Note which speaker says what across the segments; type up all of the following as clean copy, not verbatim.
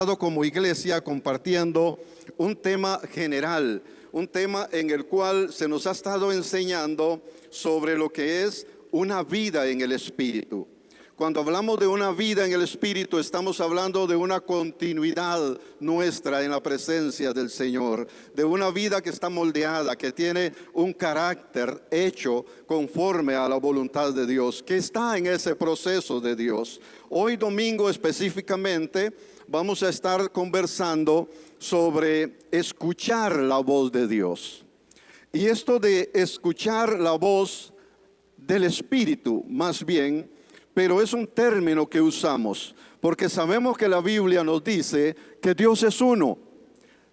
Speaker 1: como iglesia compartiendo un tema general, un tema en el cual se nos ha estado enseñando sobre lo que es una vida en el Espíritu. Cuando hablamos de una vida en el Espíritu, estamos hablando de una continuidad nuestra en la presencia del Señor, de una vida que está moldeada, que tiene un carácter hecho conforme a la voluntad de Dios, que está en ese proceso de Dios. Hoy domingo específicamente vamos a estar conversando sobre escuchar la voz de Dios. Y esto de escuchar la voz del Espíritu, más bien, pero es un término que usamos, porque sabemos que la Biblia nos dice que Dios es uno.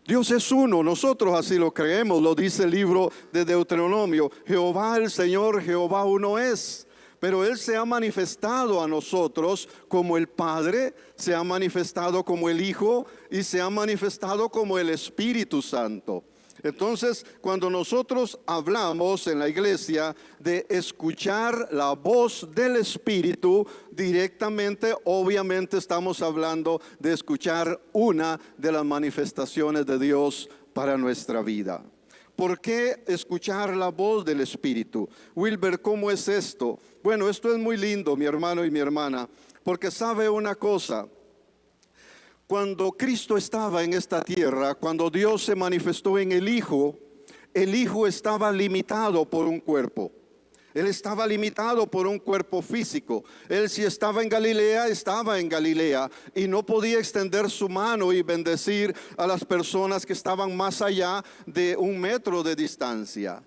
Speaker 1: Dios es uno, nosotros así lo creemos, lo dice el libro de Deuteronomio. Jehová el Señor, Jehová uno es. Pero Él se ha manifestado a nosotros como el Padre, se ha manifestado como el Hijo y se ha manifestado como el Espíritu Santo. Entonces, cuando nosotros hablamos en la iglesia de escuchar la voz del Espíritu directamente, obviamente estamos hablando de escuchar una de las manifestaciones de Dios para nuestra vida. ¿Por qué escuchar la voz del Espíritu? Wilber, ¿cómo es esto? Bueno, esto es muy lindo, mi hermano y mi hermana, porque sabe una cosa. Cuando Cristo estaba en esta tierra, cuando Dios se manifestó en el Hijo estaba limitado por un cuerpo. Él estaba limitado por un cuerpo físico. Él, si estaba en Galilea, estaba en Galilea y no podía extender su mano y bendecir a las personas que estaban más allá de 1 metro de distancia.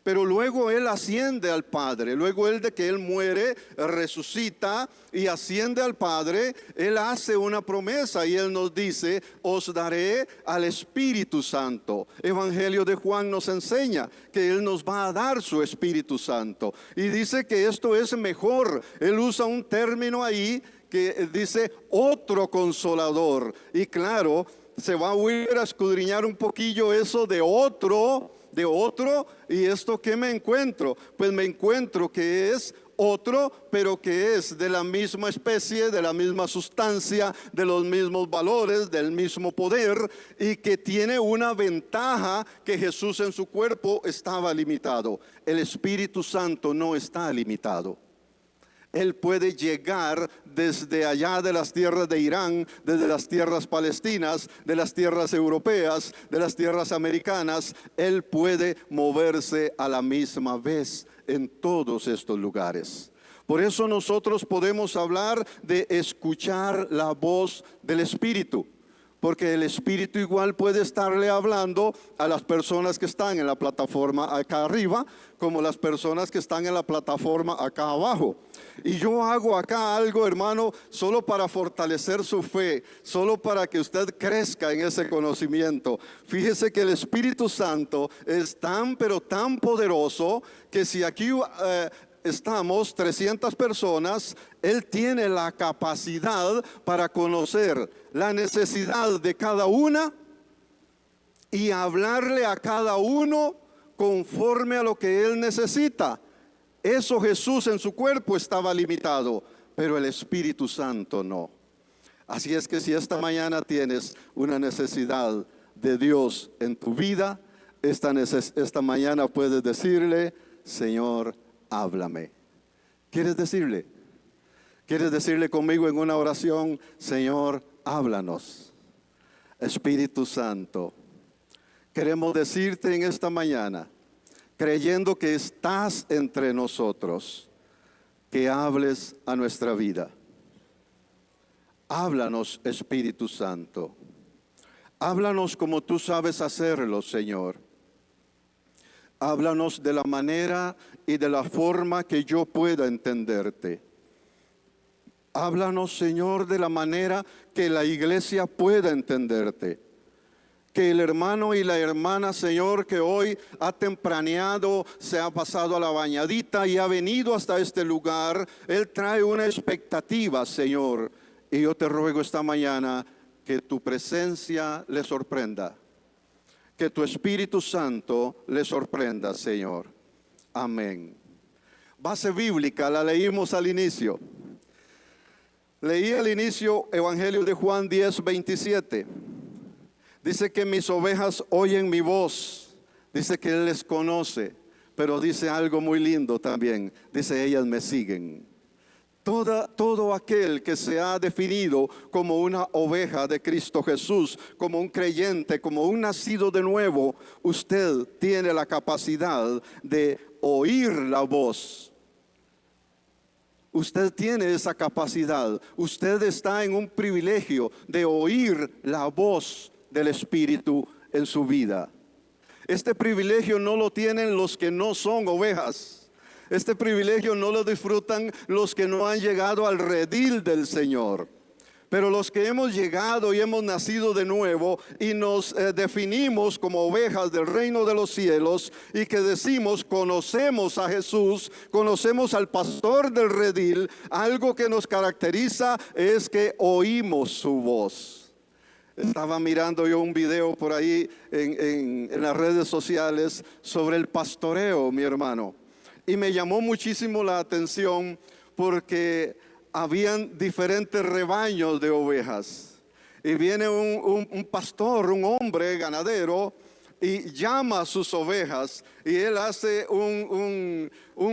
Speaker 1: Pero luego Él asciende al Padre, luego Él, de que Él muere, resucita y asciende al Padre. Él hace una promesa y Él nos dice: os daré al Espíritu Santo. Evangelio de Juan nos enseña que Él nos va a dar su Espíritu Santo. Y dice que esto es mejor. Él usa un término ahí que dice otro consolador. Y claro, se va a escudriñar un poquillo eso de otro, y esto ¿qué me encuentro? Pues me encuentro que es otro, pero que es de la misma especie, de la misma sustancia, de los mismos valores, del mismo poder, y que tiene una ventaja que Jesús en su cuerpo estaba limitado. El Espíritu Santo no está limitado. Él puede llegar desde allá de las tierras de Irán, desde las tierras palestinas, de las tierras europeas, de las tierras americanas. Él puede moverse a la misma vez en todos estos lugares. Por eso nosotros podemos hablar de escuchar la voz del Espíritu. Porque el Espíritu igual puede estarle hablando a las personas que están en la plataforma acá arriba, como las personas que están en la plataforma acá abajo. Y yo hago acá algo, hermano, solo para fortalecer su fe, solo para que usted crezca en ese conocimiento. Fíjese que el Espíritu Santo es tan, pero tan poderoso, que si aquí estamos 300 personas, Él tiene la capacidad para conocer la necesidad de cada una y hablarle a cada uno conforme a lo que Él necesita. Eso Jesús en su cuerpo estaba limitado, pero el Espíritu Santo no. Así es que si esta mañana tienes una necesidad de Dios en tu vida, esta mañana puedes decirle: Señor, háblame. ¿Quieres decirle? ¿Quieres decirle conmigo en una oración? Señor, háblanos. Espíritu Santo, queremos decirte en esta mañana, creyendo que estás entre nosotros, que hables a nuestra vida. Háblanos, Espíritu Santo. Háblanos como tú sabes hacerlo, Señor. Háblanos de la manera y de la forma que yo pueda entenderte. Háblanos, Señor, de la manera que la iglesia pueda entenderte. Que el hermano y la hermana, Señor, que hoy ha tempraneado, se ha pasado a la bañadita y ha venido hasta este lugar, él trae una expectativa, Señor. Y yo te ruego esta mañana que tu presencia le sorprenda. Que tu Espíritu Santo le sorprenda, Señor. Amén. Base bíblica, la leímos al inicio. Leí al inicio Evangelio de Juan 10:27. Dice que mis ovejas oyen mi voz. Dice que Él les conoce. Pero dice algo muy lindo también. Dice, ellas me siguen. Todo aquel que se ha definido como una oveja de Cristo Jesús, como un creyente, como un nacido de nuevo, usted tiene la capacidad de oír la voz. Usted tiene esa capacidad. Usted está en un privilegio de oír la voz del Espíritu en su vida. Este privilegio no lo tienen los que no son ovejas. Este privilegio no lo disfrutan los que no han llegado al redil del Señor. Pero los que hemos llegado y hemos nacido de nuevo y nos definimos como ovejas del reino de los cielos y que decimos conocemos a Jesús, conocemos al pastor del redil, algo que nos caracteriza es que oímos su voz. Estaba mirando yo un video por ahí en las redes sociales sobre el pastoreo, mi hermano, y me llamó muchísimo la atención porque habían diferentes rebaños de ovejas. Y viene un pastor, un hombre ganadero, y llama a sus ovejas. Y él hace un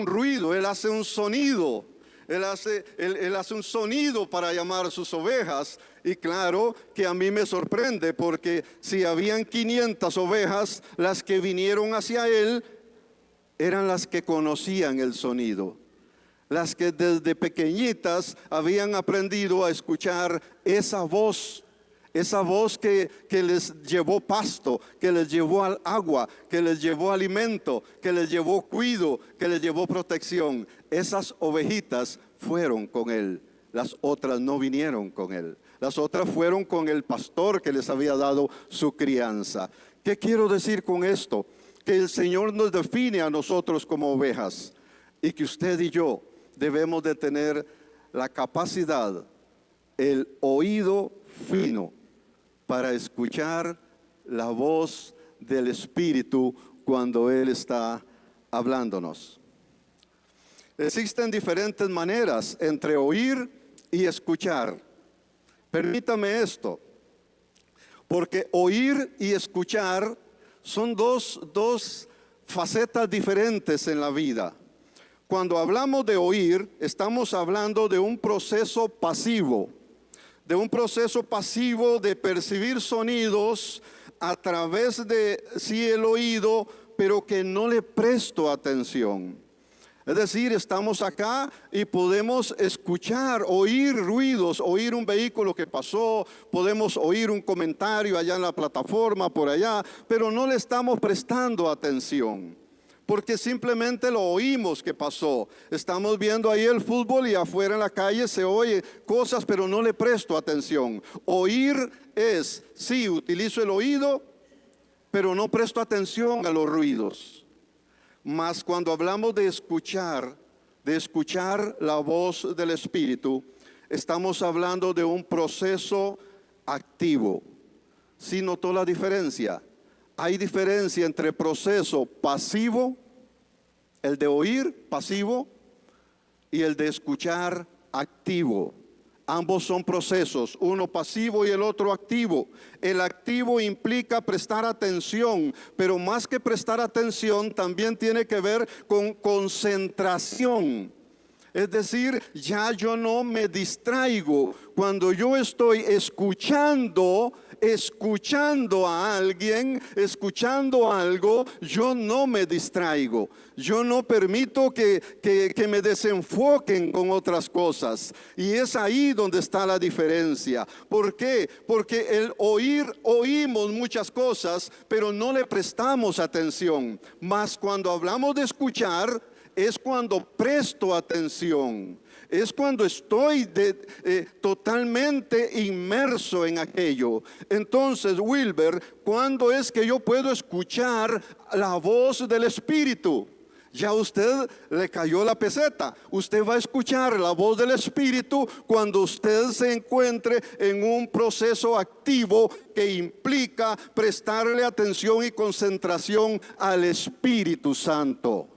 Speaker 1: ruido, él hace un sonido. Él hace un sonido para llamar a sus ovejas. Y claro que a mí me sorprende porque si habían 500 ovejas, las que vinieron hacia él eran las que conocían el sonido. Las que desde pequeñitas habían aprendido a escuchar esa voz que les llevó pasto, que les llevó al agua, que les llevó alimento, que les llevó cuidado, que les llevó protección. Esas ovejitas fueron con él, las otras no vinieron con él. Las otras fueron con el pastor que les había dado su crianza. ¿Qué quiero decir con esto? Que el Señor nos define a nosotros como ovejas y que usted y yo debemos de tener la capacidad, el oído fino para escuchar la voz del Espíritu cuando Él está hablándonos. Existen diferentes maneras entre oír y escuchar. Permítame esto, porque oír y escuchar son dos facetas diferentes en la vida. Cuando hablamos de oír, estamos hablando de un proceso pasivo, de percibir sonidos a través de sí el oído, pero que no le presto atención. Es decir, estamos acá y podemos escuchar, oír ruidos, oír un vehículo que pasó, podemos oír un comentario allá en la plataforma, por allá, pero no le estamos prestando atención. Porque simplemente lo oímos que pasó. Estamos viendo ahí el fútbol y afuera en la calle se oye cosas, pero no le presto atención. Oír es, sí, utilizo el oído, pero no presto atención a los ruidos. Mas cuando hablamos de escuchar la voz del Espíritu, estamos hablando de un proceso activo. ¿Sí notó la diferencia? Hay diferencia entre proceso pasivo, el de oír pasivo, y el de escuchar activo. Ambos son procesos, uno pasivo y el otro activo. El activo implica prestar atención, pero más que prestar atención también tiene que ver con concentración. Es decir, ya yo no me distraigo. Cuando yo estoy escuchando a alguien, escuchando algo, yo no me distraigo. Yo no permito que me desenfoquen con otras cosas. Y es ahí donde está la diferencia. ¿Por qué? Porque el oímos muchas cosas, pero no le prestamos atención. Mas cuando hablamos de escuchar, es cuando presto atención, es cuando estoy totalmente inmerso en aquello. Entonces, Wilber, ¿cuándo es que yo puedo escuchar la voz del Espíritu? Ya a usted le cayó la peseta. Usted va a escuchar la voz del Espíritu cuando usted se encuentre en un proceso activo que implica prestarle atención y concentración al Espíritu Santo.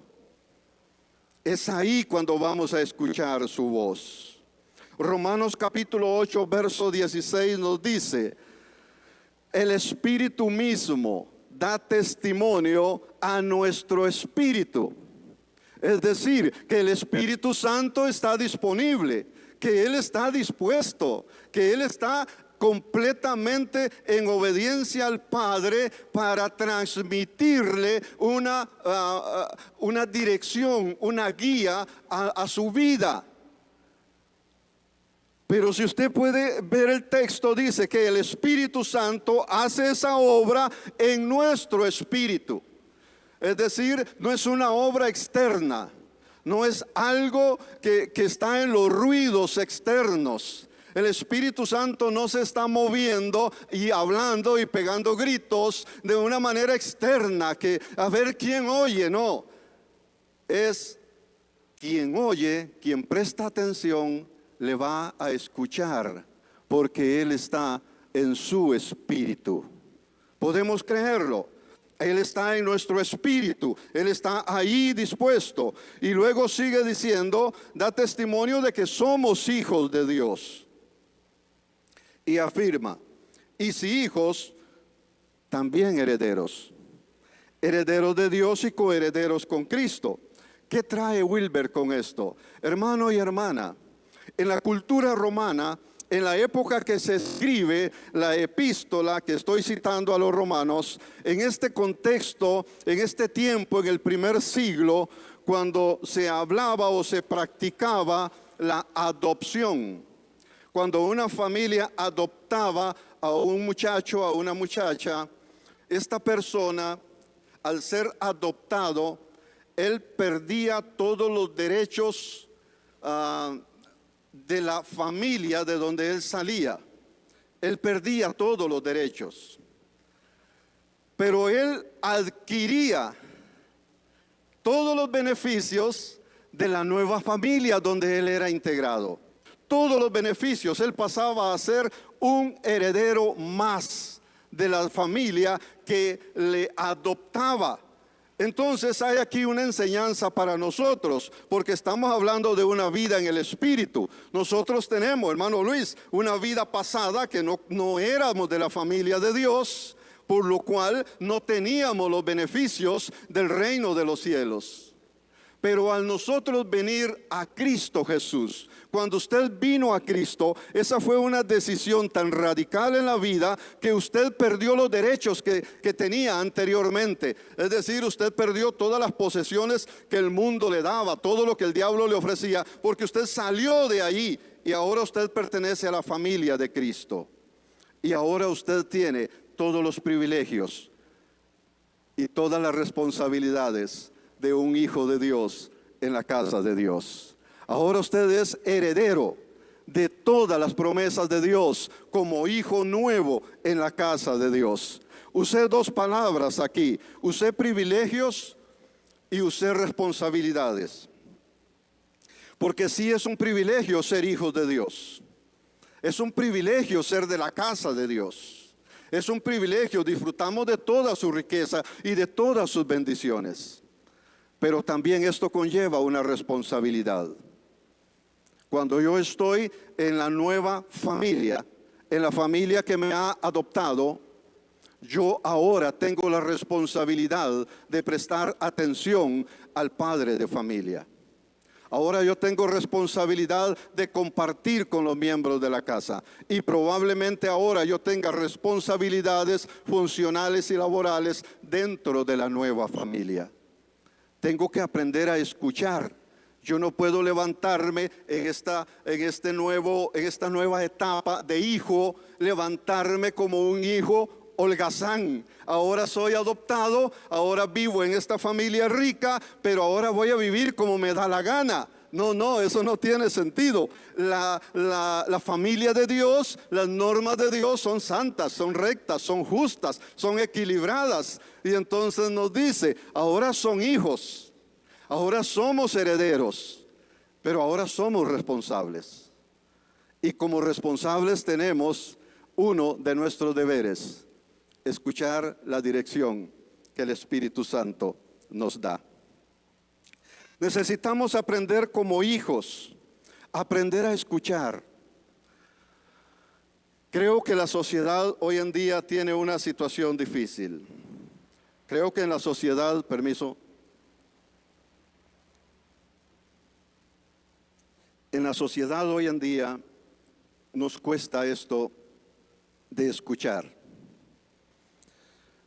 Speaker 1: Es ahí cuando vamos a escuchar su voz. Romanos capítulo 8, verso 16 nos dice: el Espíritu mismo da testimonio a nuestro espíritu. Es decir, que el Espíritu Santo está disponible, que Él está dispuesto, que Él está completamente en obediencia al Padre para transmitirle una dirección, una guía a su vida. Pero si usted puede ver el texto, dice que el Espíritu Santo hace esa obra en nuestro espíritu. Es decir, no es una obra externa, no es algo que está en los ruidos externos. El Espíritu Santo no se está moviendo y hablando y pegando gritos de una manera externa, que a ver quién oye. No, es quien oye, quien presta atención, le va a escuchar, porque Él está en su espíritu. Podemos creerlo. Él está en nuestro espíritu, Él está ahí dispuesto. Y luego sigue diciendo, da testimonio de que somos hijos de Dios. Y afirma, y si hijos, también herederos. Herederos de Dios y coherederos con Cristo. ¿Qué trae Wilber con esto? Hermano y hermana, en la cultura romana, en la época que se escribe la epístola que estoy citando a los romanos, en este contexto, en este tiempo, en el primer siglo, cuando se hablaba o se practicaba la adopción, cuando una familia adoptaba a un muchacho, a una muchacha, esta persona, al ser adoptado, él perdía todos los derechos de la familia de donde él salía. Él perdía todos los derechos, pero él adquiría todos los beneficios de la nueva familia donde él era integrado. Todos los beneficios, él pasaba a ser un heredero más de la familia que le adoptaba. Entonces hay aquí una enseñanza para nosotros, porque estamos hablando de una vida en el Espíritu. Nosotros tenemos, hermano Luis, una vida pasada que no éramos de la familia de Dios, por lo cual no teníamos los beneficios del reino de los cielos. Pero al nosotros venir a Cristo Jesús, cuando usted vino a Cristo, esa fue una decisión tan radical en la vida que usted perdió los derechos que tenía anteriormente. Es decir, usted perdió todas las posesiones que el mundo le daba, todo lo que el diablo le ofrecía, porque usted salió de ahí y ahora usted pertenece a la familia de Cristo. Y ahora usted tiene todos los privilegios y todas las responsabilidades de un hijo de Dios en la casa de Dios. Ahora usted es heredero de todas las promesas de Dios como hijo nuevo en la casa de Dios. Usé dos palabras aquí, usé privilegios y usé responsabilidades. Porque sí es un privilegio ser hijos de Dios. Es un privilegio ser de la casa de Dios. Es un privilegio, disfrutamos de toda su riqueza y de todas sus bendiciones. Pero también esto conlleva una responsabilidad. Cuando yo estoy en la nueva familia, en la familia que me ha adoptado, yo ahora tengo la responsabilidad de prestar atención al padre de familia. Ahora yo tengo responsabilidad de compartir con los miembros de la casa. Y probablemente ahora yo tenga responsabilidades funcionales y laborales dentro de la nueva familia. Tengo que aprender a escuchar. Yo no puedo levantarme en esta nueva etapa de hijo, levantarme como un hijo holgazán. Ahora soy adoptado, ahora vivo en esta familia rica, pero ahora voy a vivir como me da la gana. No, eso no tiene sentido. La familia de Dios, las normas de Dios son santas, son rectas, son justas, son equilibradas. Y entonces nos dice, ahora son hijos, ahora somos herederos, pero ahora somos responsables. Y como responsables tenemos uno de nuestros deberes: escuchar la dirección que el Espíritu Santo nos da. Necesitamos aprender como hijos Aprender a escuchar. Creo que la sociedad hoy en día tiene una situación difícil. Creo que en la sociedad, en la sociedad hoy en día nos cuesta esto de escuchar.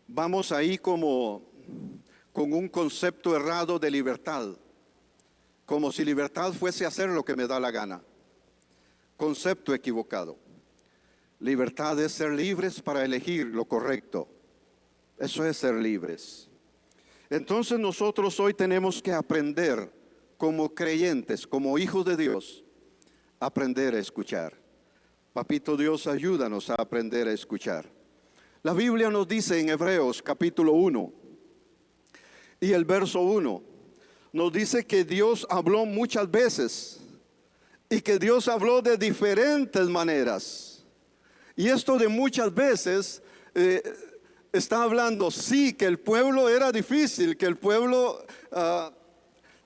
Speaker 1: Vamos ahí como con un concepto errado de libertad, como si libertad fuese hacer lo que me da la gana. Concepto equivocado. Libertad es ser libres para elegir lo correcto. Eso es ser libres. Entonces nosotros hoy tenemos que aprender como creyentes, como hijos de Dios, aprender a escuchar. Papito Dios, ayúdanos a aprender a escuchar. La Biblia nos dice en Hebreos capítulo 1 y el verso 1, nos dice que Dios habló muchas veces y que Dios habló de diferentes maneras. Y esto de muchas veces está hablando, sí, que el pueblo era difícil, que el pueblo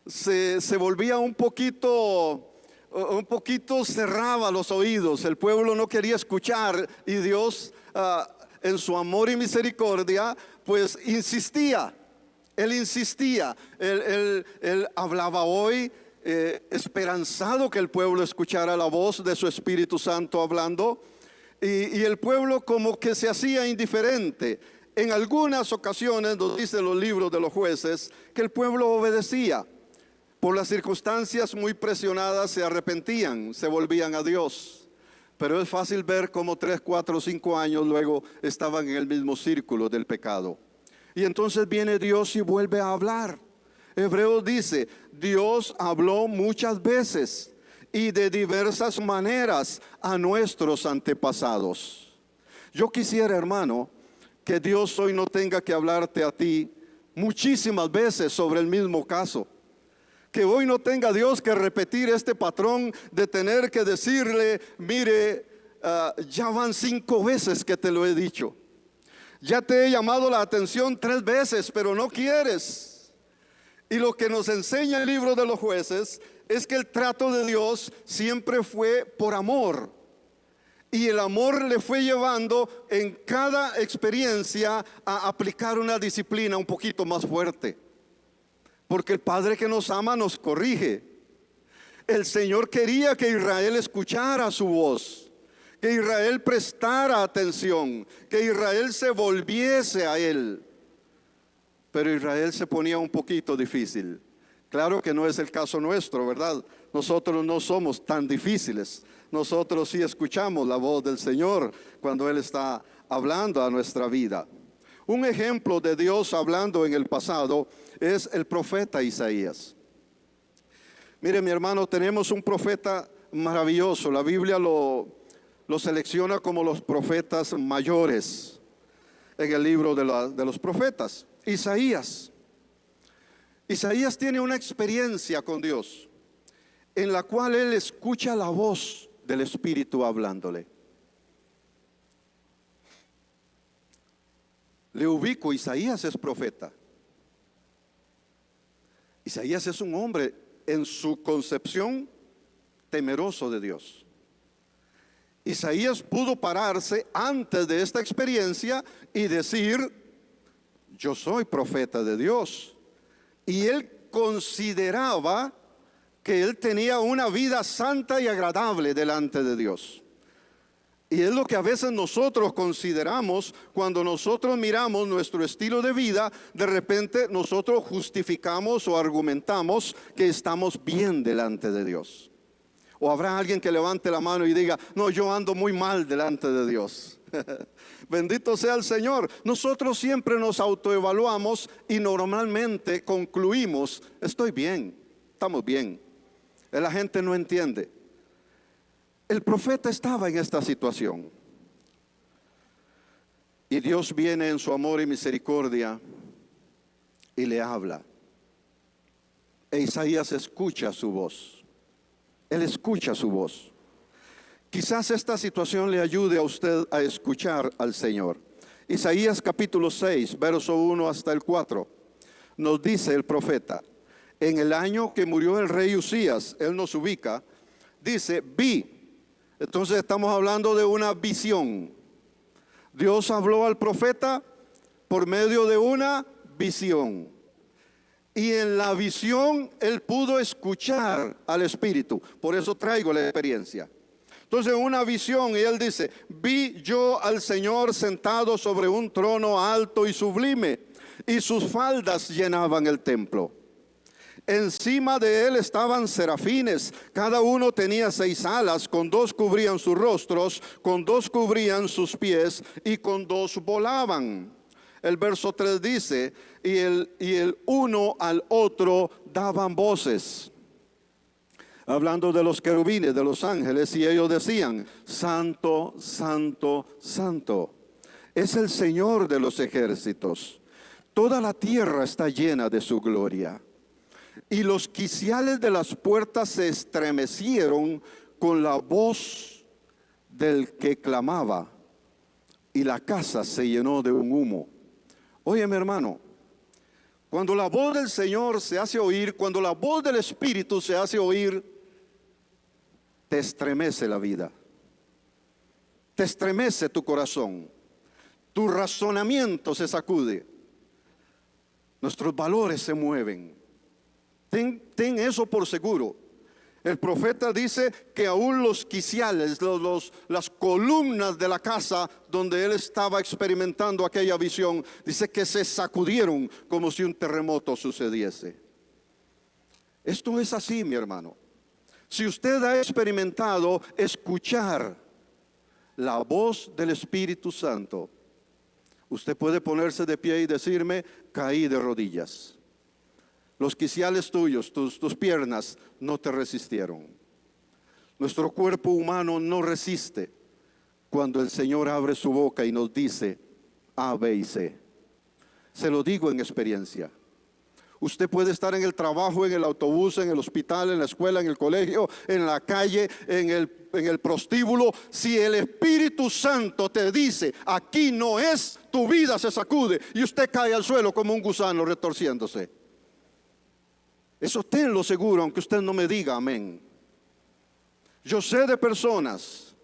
Speaker 1: se volvía un poquito cerraba los oídos. El pueblo no quería escuchar y Dios en su amor y misericordia pues insistía. Él insistía, él hablaba hoy esperanzado que el pueblo escuchara la voz de su Espíritu Santo hablando, y el pueblo como que se hacía indiferente. En algunas ocasiones nos dicen los libros de los jueces que el pueblo obedecía. Por las circunstancias muy presionadas se arrepentían, se volvían a Dios. Pero es fácil ver cómo 3, 4, 5 años luego estaban en el mismo círculo del pecado. Y entonces viene Dios y vuelve a hablar. Hebreos dice, Dios habló muchas veces y de diversas maneras a nuestros antepasados. Yo quisiera, hermano, que Dios hoy no tenga que hablarte a ti muchísimas veces sobre el mismo caso. Que hoy no tenga Dios que repetir este patrón de tener que decirle, mire, ya van 5 veces que te lo he dicho. Ya te he llamado la atención 3 veces, pero no quieres. Y lo que nos enseña el libro de los jueces es que el trato de Dios siempre fue por amor. Y el amor le fue llevando en cada experiencia a aplicar una disciplina un poquito más fuerte. Porque el Padre que nos ama nos corrige. El Señor quería que Israel escuchara su voz, que Israel prestara atención, que Israel se volviese a Él. Pero Israel se ponía un poquito difícil. Claro que no es el caso nuestro, ¿verdad? Nosotros no somos tan difíciles. Nosotros sí escuchamos la voz del Señor cuando Él está hablando a nuestra vida. Un ejemplo de Dios hablando en el pasado es el profeta Isaías. Mire, mi hermano, tenemos un profeta maravilloso. La Biblia lo selecciona como los profetas mayores en el libro de los profetas. Isaías tiene una experiencia con Dios en la cual él escucha la voz del Espíritu hablándole. Le ubico, Isaías es profeta. Isaías es un hombre en su concepción temeroso de Dios. Isaías pudo pararse antes de esta experiencia y decir, yo soy profeta de Dios. Y él consideraba que él tenía una vida santa y agradable delante de Dios. Y es lo que a veces nosotros consideramos cuando nosotros miramos nuestro estilo de vida. De repente nosotros justificamos o argumentamos que estamos bien delante de Dios. O habrá alguien que levante la mano y diga, no, yo ando muy mal delante de Dios. Bendito sea el Señor. Nosotros siempre nos autoevaluamos y normalmente concluimos, estoy bien, estamos bien. La gente no entiende. El profeta estaba en esta situación. Y Dios viene en su amor y misericordia y le habla. E Isaías escucha su voz. Él escucha su voz. Quizás esta situación le ayude a usted a escuchar al Señor. Isaías capítulo 6, verso 1 hasta el 4. Nos dice el profeta, en el año que murió el rey Usías, él nos ubica, dice, vi. Entonces estamos hablando de una visión. Dios habló al profeta por medio de una visión. Y en la visión él pudo escuchar al Espíritu. Por eso traigo la experiencia. Entonces una visión, y él dice, vi yo al Señor sentado sobre un trono alto y sublime, y sus faldas llenaban el templo. Encima de él estaban serafines, cada uno tenía 6 alas, con 2 cubrían sus rostros, con 2 cubrían sus pies y con 2 volaban. El verso 3 dice, y el uno al otro daban voces, hablando de los querubines, de los ángeles, y ellos decían, Santo, Santo, Santo, es el Señor de los ejércitos. Toda la tierra está llena de su gloria. Y los quiciales de las puertas se estremecieron con la voz del que clamaba, y la casa se llenó de un humo. Oye, mi hermano, cuando la voz del Señor se hace oír, cuando la voz del Espíritu se hace oír, te estremece la vida, te estremece tu corazón, tu razonamiento se sacude, nuestros valores se mueven. Ten eso por seguro. El profeta dice que aún los quiciales, las columnas de la casa donde él estaba experimentando aquella visión, dice que se sacudieron como si un terremoto sucediese. Esto es así, mi hermano. Si usted ha experimentado escuchar la voz del Espíritu Santo, usted puede ponerse de pie y decirme, caí de rodillas. Los quiciales tuyos, tus piernas no te resistieron. Nuestro cuerpo humano no resiste cuando el Señor abre su boca y nos dice A, B y C. Se lo digo en experiencia. Usted puede estar en el trabajo, en el autobús, en el hospital, en la escuela, en el colegio, en la calle, en el prostíbulo. Si el Espíritu Santo te dice, aquí no es, tu vida se sacude y usted cae al suelo como un gusano retorciéndose. Eso tenlo seguro, aunque usted no me diga amén. Yo sé de personas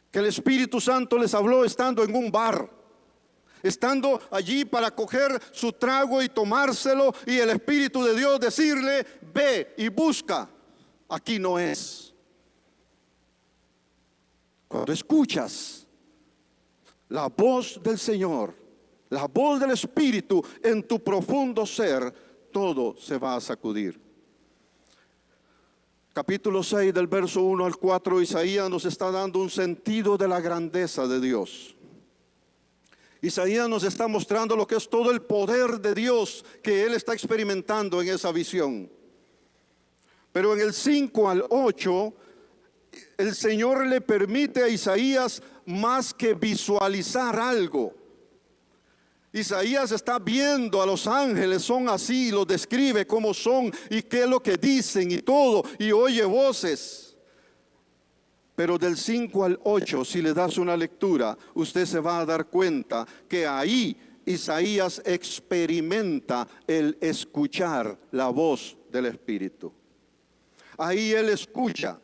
Speaker 1: que el Espíritu Santo les habló estando en un bar, estando allí para coger su trago y tomárselo, y el Espíritu de Dios decirle, ve y busca, aquí no es. Cuando escuchas la voz del Señor, la voz del Espíritu en tu profundo ser, todo se va a sacudir. Capítulo 6 del verso 1 al 4, Isaías nos está dando un sentido de la grandeza de Dios. Isaías nos está mostrando lo que es todo el poder de Dios que él está experimentando en esa visión. Pero en el 5 al 8, el Señor le permite a Isaías más que visualizar algo. Isaías está viendo a los ángeles, son así, los describe cómo son y qué es lo que dicen y todo, y oye voces. Pero del 5 al 8, si le das una lectura, usted se va a dar cuenta que ahí Isaías experimenta el escuchar la voz del Espíritu. Ahí él escucha,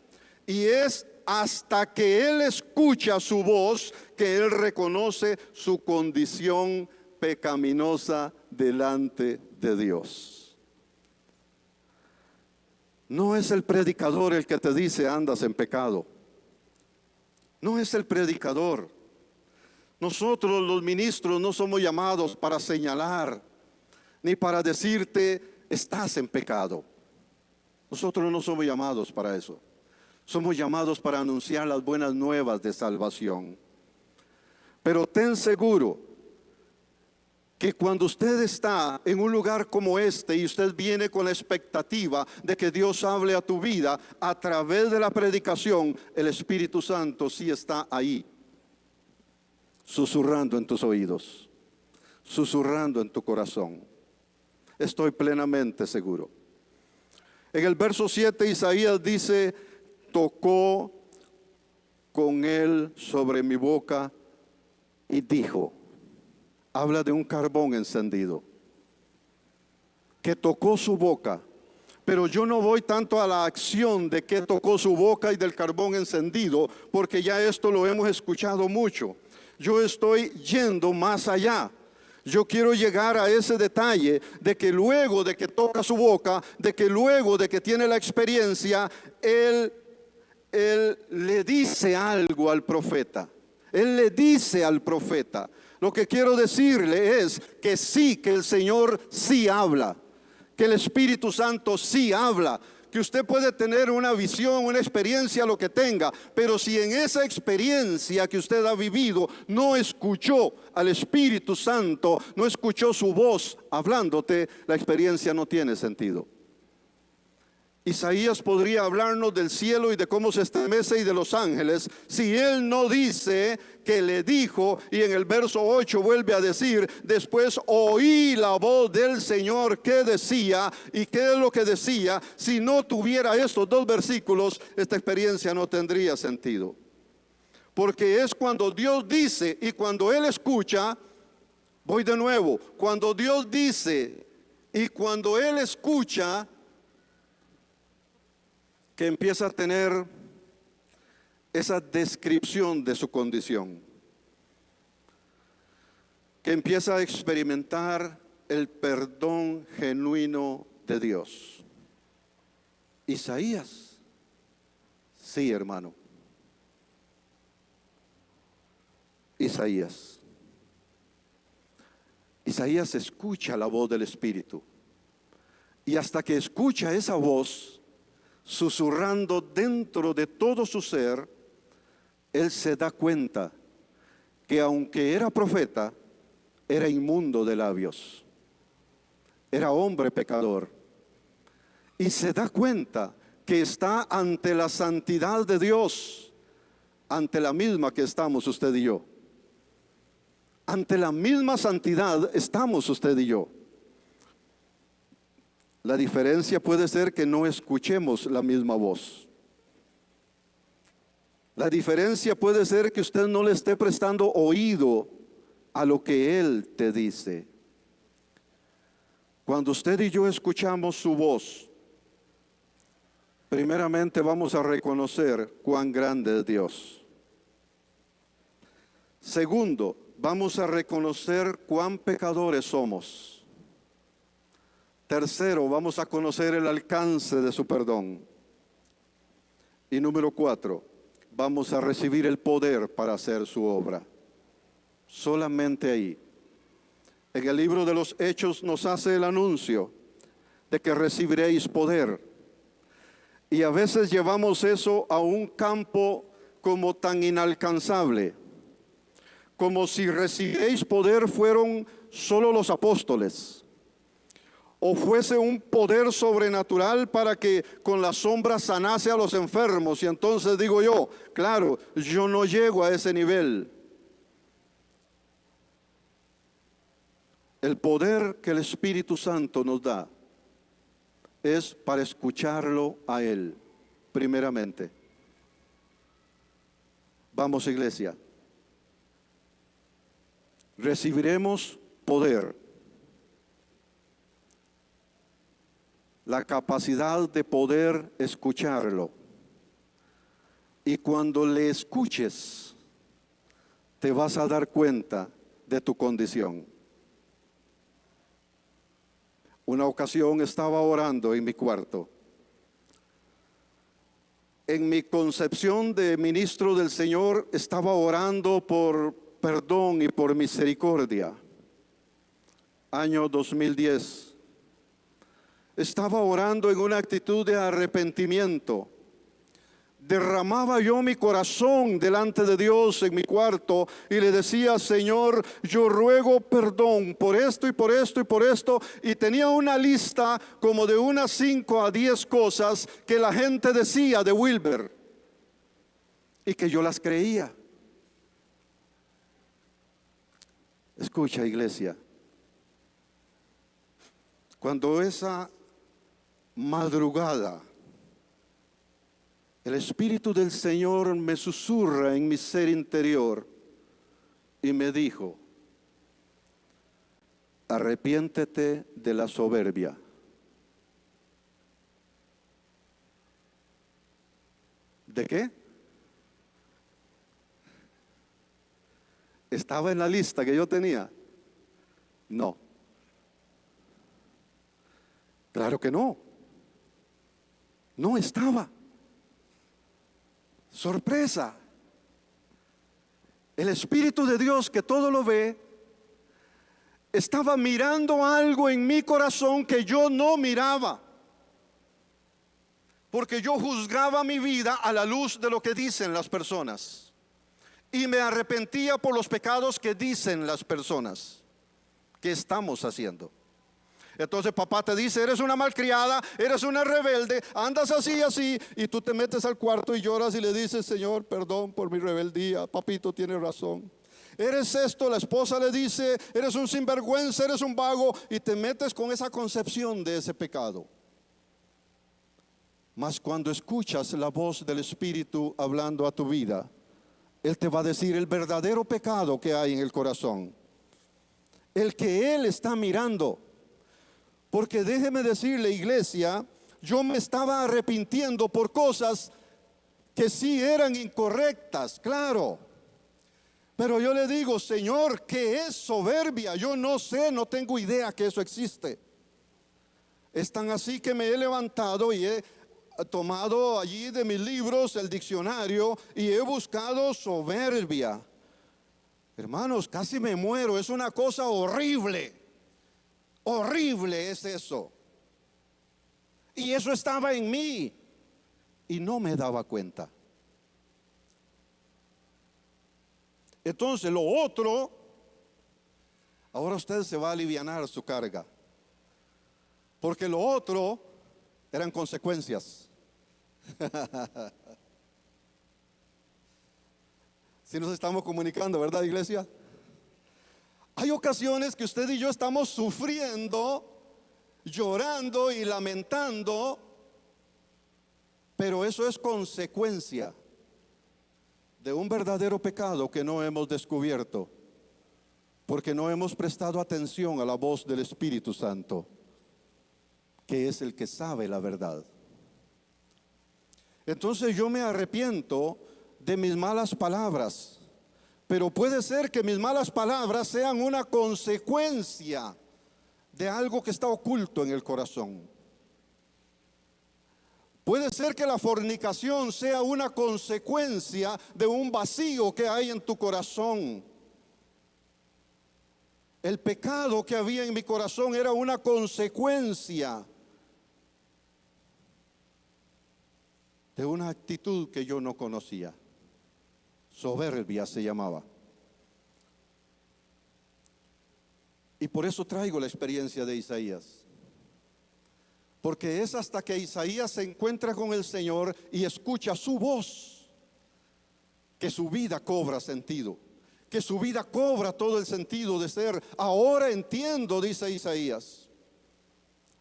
Speaker 1: y es hasta que él escucha su voz que él reconoce su condición pecaminosa delante de Dios. No es el predicador el que te dice andas en pecado. No es el predicador. Nosotros los ministros no somos llamados para señalar ni para decirte estás en pecado. Nosotros no somos llamados para eso. Somos llamados para anunciar las buenas nuevas de salvación. Pero ten seguro que cuando usted está en un lugar como este y usted viene con la expectativa de que Dios hable a tu vida a través de la predicación, el Espíritu Santo sí está ahí, susurrando en tus oídos, susurrando en tu corazón. Estoy plenamente seguro. En el verso 7 Isaías dice, tocó con él sobre mi boca y dijo. Habla de un carbón encendido que tocó su boca. Pero yo no voy tanto a la acción de que tocó su boca y del carbón encendido, porque ya esto lo hemos escuchado mucho. Yo estoy yendo más allá. Yo quiero llegar a ese detalle de que luego de que toca su boca, de que luego de que tiene la experiencia, él le dice algo al profeta. Él le dice al profeta. Lo que quiero decirle es que sí, que el Señor sí habla, que el Espíritu Santo sí habla, que usted puede tener una visión, una experiencia, lo que tenga, pero si en esa experiencia que usted ha vivido no escuchó al Espíritu Santo, no escuchó su voz hablándote, la experiencia no tiene sentido. Isaías podría hablarnos del cielo y de cómo se estremece y de los ángeles, si él no dice que le dijo, y en el verso 8 vuelve a decir, después oí la voz del Señor que decía, y qué es lo que decía. Si no tuviera estos dos versículos, esta experiencia no tendría sentido, porque es cuando Dios dice y cuando él escucha. Voy de nuevo, cuando Dios dice y cuando él escucha, que empieza a tener esa descripción de su condición, que empieza a experimentar el perdón genuino de Dios. Isaías, sí, hermano, Isaías escucha la voz del Espíritu, y hasta que escucha esa voz susurrando dentro de todo su ser, él se da cuenta que aunque era profeta, era inmundo de labios, era hombre pecador, y se da cuenta que está ante la santidad de Dios, ante la misma que estamos usted y yo. Ante la misma santidad estamos usted y yo. La diferencia puede ser que no escuchemos la misma voz. La diferencia puede ser que usted no le esté prestando oído a lo que Él te dice. Cuando usted y yo escuchamos su voz, primeramente vamos a reconocer cuán grande es Dios. Segundo, vamos a reconocer cuán pecadores somos. Tercero, vamos a conocer el alcance de su perdón. Y número 4, vamos a recibir el poder para hacer su obra. Solamente ahí. En el libro de los Hechos nos hace el anuncio de que recibiréis poder. Y a veces llevamos eso a un campo como tan inalcanzable, como si recibiréis poder fueron solo los apóstoles, o fuese un poder sobrenatural para que con la sombra sanase a los enfermos. Y entonces digo yo, claro, yo no llego a ese nivel. El poder que el Espíritu Santo nos da es para escucharlo a Él, primeramente. Vamos, iglesia. Recibiremos poder. La capacidad de poder escucharlo. Y cuando le escuches, te vas a dar cuenta de tu condición. Una ocasión estaba orando en mi cuarto. En mi concepción de ministro del Señor, estaba orando por perdón y por misericordia. Año 2010. Estaba orando en una actitud de arrepentimiento. Derramaba yo mi corazón delante de Dios en mi cuarto y le decía, Señor, yo ruego perdón por esto y por esto y por esto. Y tenía una lista como de unas 5 a 10 cosas que la gente decía de Wilber y que yo las creía. Escucha, iglesia, cuando esa madrugada el Espíritu del Señor me susurra en mi ser interior y me dijo, arrepiéntete de la soberbia. ¿De qué? ¿Estaba en la lista que yo tenía? No. Claro que no. No estaba. Sorpresa. El Espíritu de Dios, que todo lo ve, estaba mirando algo en mi corazón que yo no miraba. Porque yo juzgaba mi vida a la luz de lo que dicen las personas. Y me arrepentía por los pecados que dicen las personas. ¿Qué estamos haciendo? Entonces papá te dice: eres una malcriada, eres una rebelde, andas así, así. Y tú te metes al cuarto y lloras y le dices: Señor, perdón por mi rebeldía, papito tiene razón. Eres esto, la esposa le dice: eres un sinvergüenza, eres un vago. Y te metes con esa concepción de ese pecado. Mas cuando escuchas la voz del Espíritu hablando a tu vida, Él te va a decir el verdadero pecado que hay en el corazón, el que Él está mirando. Porque déjeme decirle, iglesia, yo me estaba arrepintiendo por cosas que sí eran incorrectas, claro. Pero yo le digo: Señor, ¿qué es soberbia? Yo no sé, no tengo idea que eso existe. Es tan así que me he levantado y he tomado allí de mis libros el diccionario y he buscado soberbia. Hermanos, casi me muero, es una cosa horrible. Horrible es eso. Y eso estaba en mí y no me daba cuenta. Entonces lo otro, ahora usted se va a alivianar su carga, porque lo otro eran consecuencias. Si nos estamos comunicando, ¿verdad, iglesia? Hay ocasiones que usted y yo estamos sufriendo, llorando y lamentando, pero eso es consecuencia de un verdadero pecado que no hemos descubierto, porque no hemos prestado atención a la voz del Espíritu Santo, que es el que sabe la verdad. Entonces yo me arrepiento de mis malas palabras, pero puede ser que mis malas palabras sean una consecuencia de algo que está oculto en el corazón. Puede ser que la fornicación sea una consecuencia de un vacío que hay en tu corazón. El pecado que había en mi corazón era una consecuencia de una actitud que yo no conocía. Soberbia se llamaba. Y por eso traigo la experiencia de Isaías. Porque es hasta que Isaías se encuentra con el Señor y escucha su voz que su vida cobra sentido, que su vida cobra todo el sentido de ser. Ahora entiendo, dice Isaías.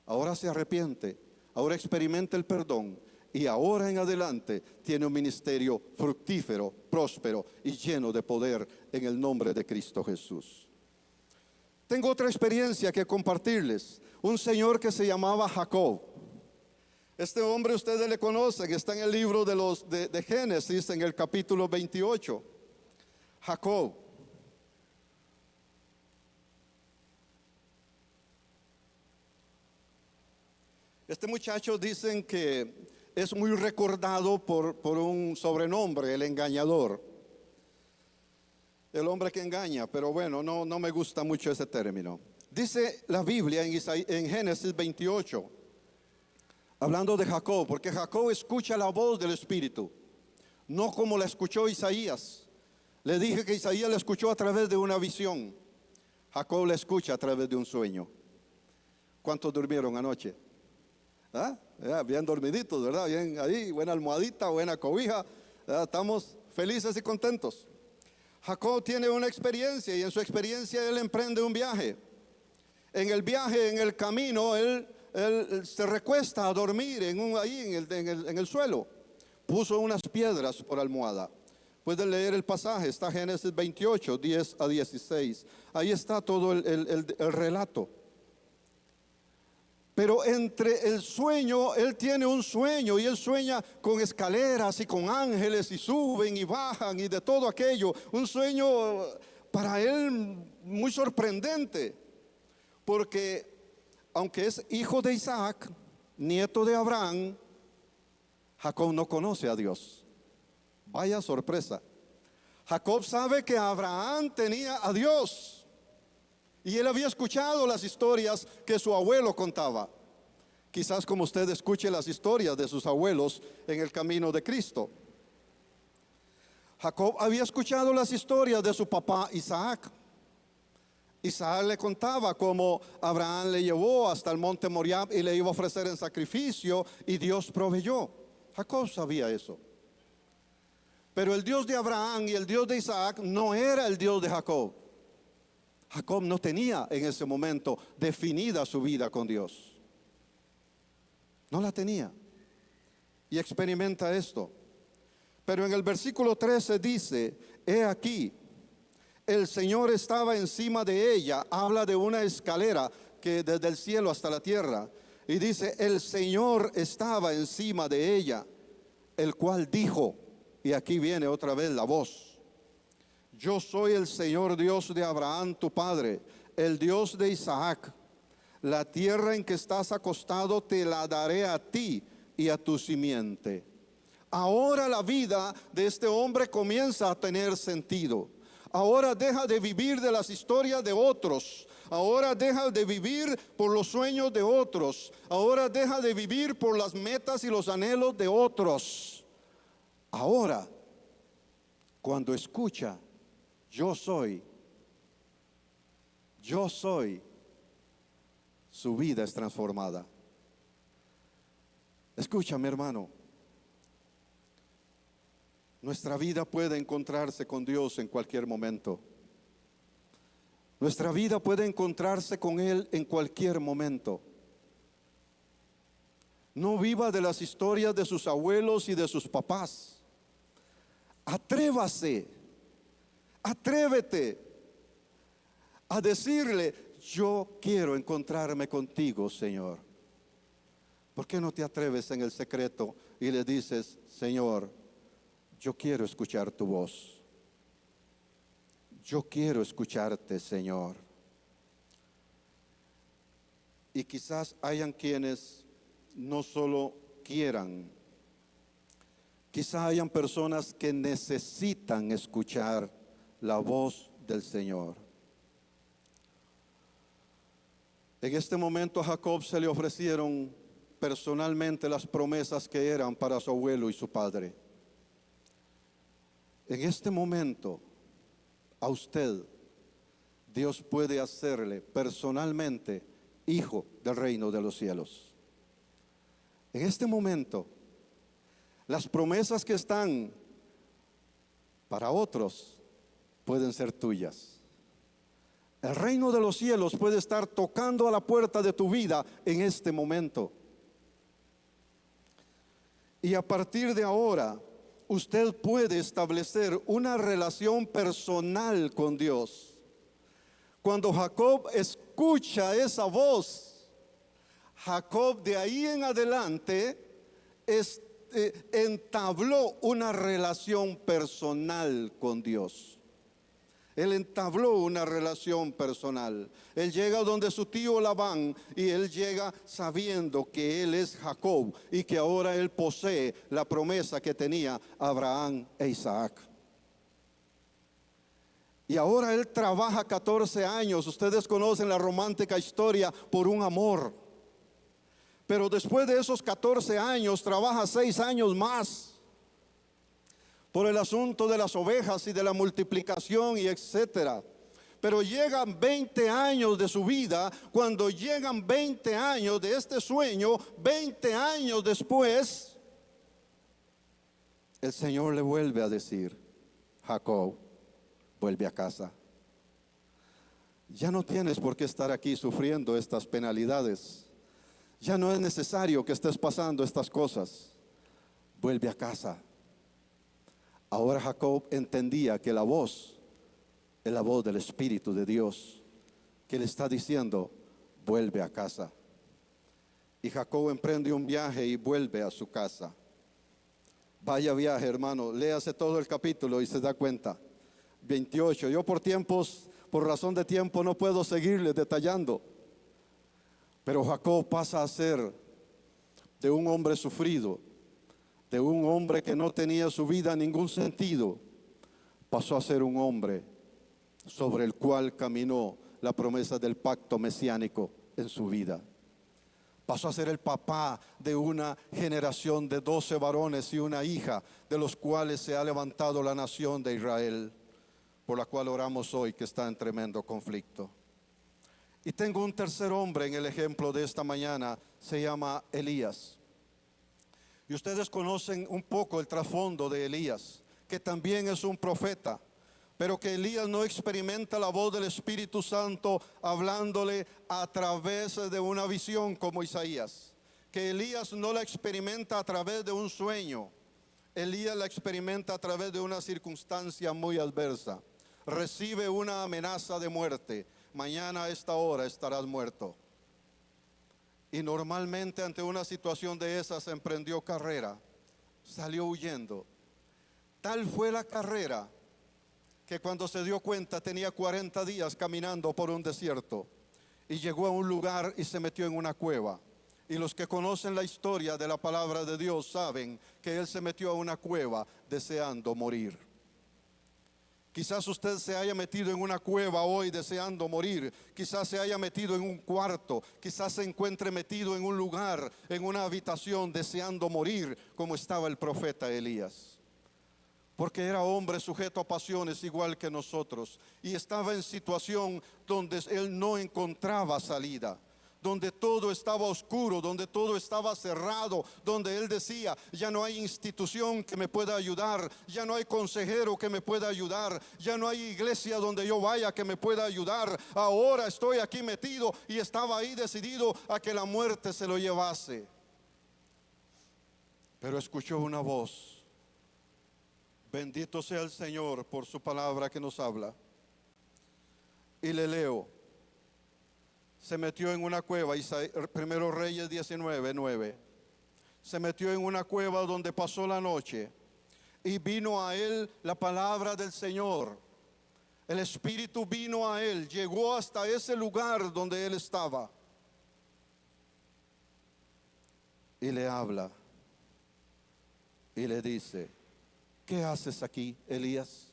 Speaker 1: Ahora se arrepiente, ahora experimenta el perdón y ahora en adelante tiene un ministerio fructífero, próspero y lleno de poder en el nombre de Cristo Jesús. Tengo otra experiencia que compartirles. Un señor que se llamaba Jacob. Este hombre ustedes le conocen, está en el libro de Génesis, en el capítulo 28. Jacob. Este muchacho dicen que es muy recordado por un sobrenombre, el engañador. El hombre que engaña, pero bueno, no me gusta mucho ese término. Dice la Biblia en Génesis 28, hablando de Jacob, porque Jacob escucha la voz del Espíritu, no como la escuchó Isaías. Le dije que Isaías la escuchó a través de una visión. Jacob la escucha a través de un sueño. ¿Cuántos durmieron anoche? ¿Ah? Bien dormiditos, ¿verdad? Bien ahí, buena almohadita, buena cobija. Estamos felices y contentos. Jacob tiene una experiencia y en su experiencia él emprende un viaje. En el viaje, en el camino, él se recuesta a dormir ahí en el suelo. Puso unas piedras por almohada. Pueden leer el pasaje, está Génesis 28, 10 a 16. Ahí está todo el relato. Pero entre el sueño, él tiene un sueño y él sueña con escaleras y con ángeles y suben y bajan y de todo aquello. Un sueño para él muy sorprendente, porque aunque es hijo de Isaac, nieto de Abraham, Jacob no conoce a Dios. Vaya sorpresa. Jacob sabe que Abraham tenía a Dios. Y él había escuchado las historias que su abuelo contaba. Quizás como usted escuche las historias de sus abuelos en el camino de Cristo. Jacob había escuchado las historias de su papá Isaac. Isaac le contaba cómo Abraham le llevó hasta el monte Moriah y le iba a ofrecer en sacrificio y Dios proveyó. Jacob sabía eso. Pero el Dios de Abraham y el Dios de Isaac no era el Dios de Jacob. Jacob no tenía en ese momento definida su vida con Dios. No la tenía. Y experimenta esto. Pero en el versículo 13 dice, he aquí, el Señor estaba encima de ella. Habla de una escalera que desde el cielo hasta la tierra. Y dice, el Señor estaba encima de ella, el cual dijo, y aquí viene otra vez la voz. Yo soy el Señor Dios de Abraham tu padre, el Dios de Isaac. La tierra en que estás acostado te la daré a ti y a tu simiente. Ahora la vida de este hombre comienza a tener sentido. Ahora deja de vivir de las historias de otros. Ahora deja de vivir por los sueños de otros. Ahora deja de vivir por las metas y los anhelos de otros. Ahora, cuando escucha, yo soy, su vida es transformada. Escúchame, hermano. Nuestra vida puede encontrarse con Dios en cualquier momento. Nuestra vida puede encontrarse con Él en cualquier momento. No viva de las historias de sus abuelos y de sus papás. Atrévete a decirle, yo quiero encontrarme contigo, Señor. ¿Por qué no te atreves en el secreto y le dices, Señor, yo quiero escuchar tu voz? Yo quiero escucharte, Señor. Y quizás hayan quienes no solo quieran, quizás hayan personas que necesitan escuchar la voz del Señor. En este momento a Jacob se le ofrecieron personalmente las promesas que eran para su abuelo y su padre. En este momento a usted Dios puede hacerle personalmente hijo del reino de los cielos. En este momento las promesas que están para otros pueden ser tuyas. El reino de los cielos puede estar tocando a la puerta de tu vida en este momento. Y a partir de ahora, usted puede establecer una relación personal con Dios. Cuando Jacob escucha esa voz, Jacob de ahí en adelante entabló una relación personal con Dios. Él entabló una relación personal. Él llega donde su tío Labán y él llega sabiendo que él es Jacob y que ahora él posee la promesa que tenía Abraham e Isaac. Y ahora él trabaja 14 años. Ustedes conocen la romántica historia por un amor. Pero después de esos 14 años trabaja 6 años más por el asunto de las ovejas y de la multiplicación y etcétera. Pero llegan 20 años de su vida. Cuando llegan 20 años de este sueño, 20 años después, el Señor le vuelve a decir, Jacob, vuelve a casa. Ya no tienes por qué estar aquí sufriendo estas penalidades. Ya no es necesario que estés pasando estas cosas. Vuelve a casa. Ahora Jacob entendía que la voz es la voz del Espíritu de Dios, que le está diciendo, vuelve a casa. Y Jacob emprende un viaje y vuelve a su casa. Vaya viaje, hermano. Léase todo el capítulo y se da cuenta. 28. Yo por razón de tiempo, no puedo seguirle detallando. Pero Jacob pasa a ser de un hombre sufrido, de un hombre que no tenía su vida ningún sentido, pasó a ser un hombre sobre el cual caminó la promesa del pacto mesiánico en su vida. Pasó a ser el papá de una generación de 12 varones y una hija, de los cuales se ha levantado la nación de Israel, por la cual oramos hoy, que está en tremendo conflicto. Y tengo un tercer hombre en el ejemplo de esta mañana, se llama Elías. Y ustedes conocen un poco el trasfondo de Elías, que también es un profeta, pero que Elías no experimenta la voz del Espíritu Santo hablándole a través de una visión como Isaías. Que Elías no la experimenta a través de un sueño. Elías la experimenta a través de una circunstancia muy adversa. Recibe una amenaza de muerte. Mañana a esta hora estarás muerto. Y normalmente ante una situación de esas emprendió carrera, salió huyendo. Tal fue la carrera que cuando se dio cuenta tenía 40 días caminando por un desierto y llegó a un lugar y se metió en una cueva. Y los que conocen la historia de la palabra de Dios saben que él se metió a una cueva deseando morir. Quizás usted se haya metido en una cueva hoy deseando morir. Quizás se haya metido en un cuarto. Quizás se encuentre metido en un lugar, en una habitación deseando morir, como estaba el profeta Elías. Porque era hombre sujeto a pasiones igual que nosotros. Y estaba en situación donde él no encontraba salida. Donde todo estaba oscuro, donde todo estaba cerrado, donde él decía, ya no hay institución que me pueda ayudar, ya no hay consejero que me pueda ayudar, ya no hay iglesia donde yo vaya que me pueda ayudar. Ahora estoy aquí metido, y estaba ahí decidido a que la muerte se lo llevase. Pero escuchó una voz. Bendito sea el Señor por su palabra que nos habla. Y le leo. Se metió en una cueva, Primero Reyes 19:9. Se metió en una cueva donde pasó la noche, y vino a él la palabra del Señor. El Espíritu vino a él, llegó hasta ese lugar donde él estaba, y le habla, y le dice: ¿qué haces aquí, Elías?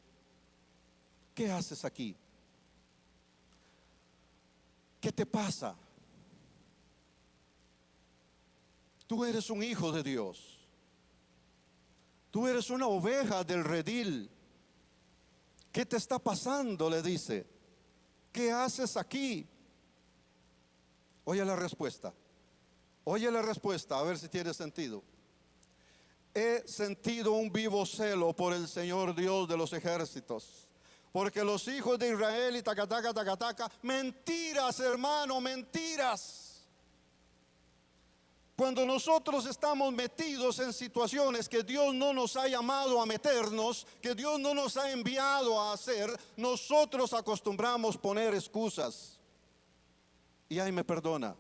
Speaker 1: ¿Qué haces aquí? ¿Qué te pasa? Tú eres un hijo de Dios. Tú eres una oveja del redil. ¿Qué te está pasando?, le dice. ¿Qué haces aquí? Oye la respuesta. Oye la respuesta, a ver si tiene sentido. He sentido un vivo celo por el Señor Dios de los ejércitos, porque los hijos de Israel y tacataca, tacataca, mentiras, hermano, mentiras. Cuando nosotros estamos metidos en situaciones que Dios no nos ha llamado a meternos, que Dios no nos ha enviado a hacer, nosotros acostumbramos poner excusas. Y ahí me perdona.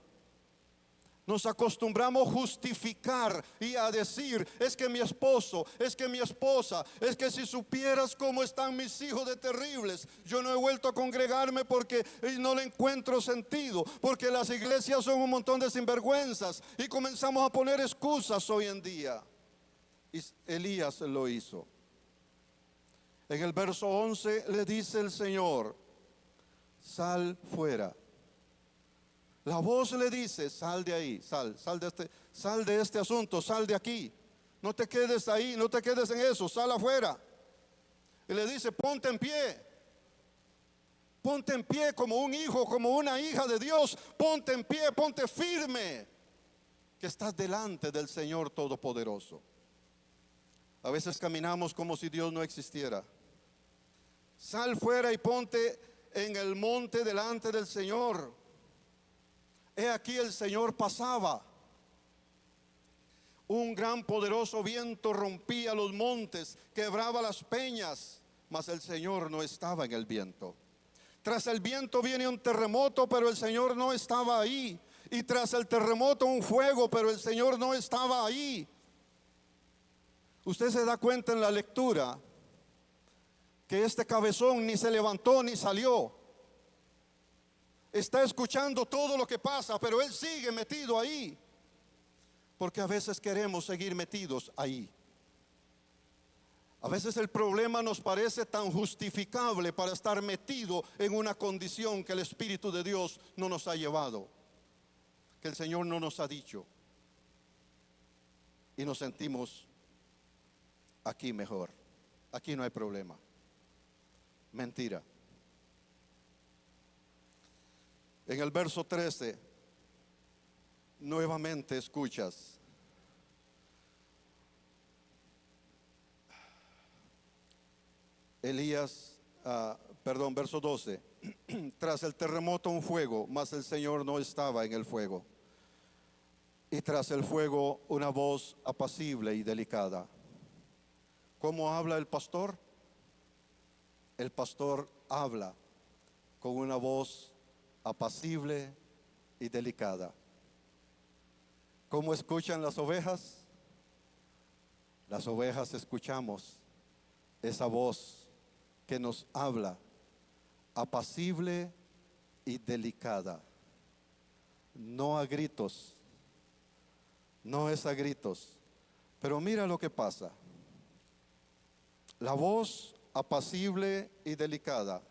Speaker 1: Nos acostumbramos a justificar y a decir: es que mi esposo, es que mi esposa, es que si supieras cómo están mis hijos de terribles. Yo no he vuelto a congregarme porque no le encuentro sentido, porque las iglesias son un montón de sinvergüenzas, y comenzamos a poner excusas hoy en día. Y Elías lo hizo. En el verso 11 le dice el Señor: sal fuera. La voz le dice: sal de ahí, sal de este asunto, sal de aquí. No te quedes ahí, no te quedes en eso, sal afuera. Y le dice: ponte en pie. Ponte en pie como un hijo, como una hija de Dios. Ponte en pie, ponte firme, que estás delante del Señor Todopoderoso. A veces caminamos como si Dios no existiera. Sal fuera y ponte en el monte delante del Señor. He aquí el Señor pasaba. Un gran poderoso viento rompía los montes, quebraba las peñas, mas el Señor no estaba en el viento. Tras el viento viene un terremoto, pero el Señor no estaba ahí. Y tras el terremoto un fuego, pero el Señor no estaba ahí. Usted se da cuenta en la lectura que este cabezón ni se levantó ni salió. Está escuchando todo lo que pasa, pero él sigue metido ahí. Porque a veces queremos seguir metidos ahí. A veces el problema nos parece tan justificable para estar metido en una condición que el Espíritu de Dios no nos ha llevado, que el Señor no nos ha dicho. Y nos sentimos aquí mejor. Aquí no hay problema. Mentira. En el verso 13, nuevamente escuchas. Verso 12. Tras el terremoto un fuego, mas el Señor no estaba en el fuego. Y tras el fuego una voz apacible y delicada. ¿Cómo habla el pastor? El pastor habla con una voz apacible y delicada. ¿Cómo escuchan las ovejas? Las ovejas escuchamos esa voz que nos habla apacible y delicada, no a gritos, no es a gritos. Pero mira lo que pasa. La voz apacible y delicada,